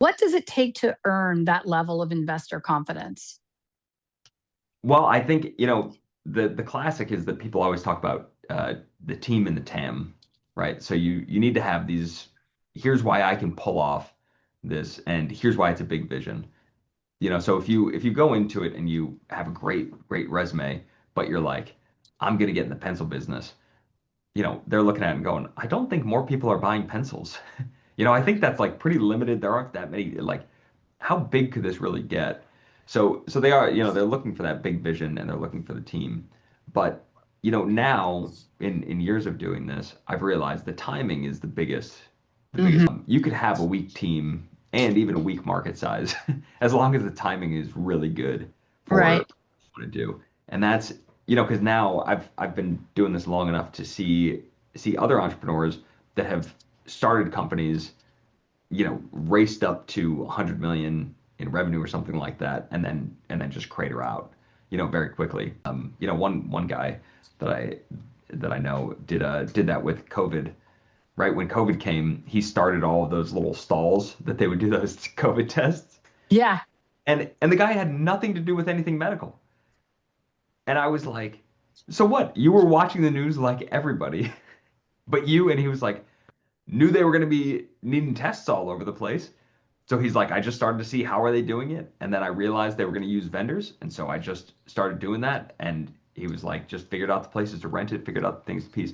What does it take to earn that level of investor confidence? Well, I think, the classic is that people always talk about the team and the TAM, right? So you need to have these, here's why I can pull off this, and here's why it's a big vision. So if you go into it and you have a great resume, but you're like, I'm gonna get in the pencil business, they're looking at it and going, I don't think more people are buying pencils. I think that's like pretty limited. There aren't that many, like, how big could this really get? So they are, they're looking for that big vision and they're looking for the team. But, now in years of doing this, I've realized the timing is the biggest. Hmm. You could have a weak team and even a weak market size as long as the timing is really good for Right. what you want to do. And that's, because now I've been doing this long enough to see other entrepreneurs that have started companies, raced up to 100 million in revenue or something like that, and then just crater out, very quickly. One guy that I know did that with COVID. Right when COVID came, he started all of those little stalls that they would do those COVID tests, Yeah. and the guy had nothing to do with anything medical. And I was like, so what? You were watching the news like everybody, but you, and he was like, knew they were going to be needing tests all over the place. So he's like, I just started to see how are they doing it, and then I realized they were going to use vendors, and so I just started doing that. And he was like, just figured out the places to rent it, figured out the things to piece.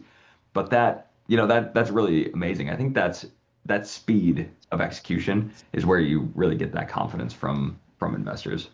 But that's really amazing. I think that speed of execution is where you really get that confidence from investors.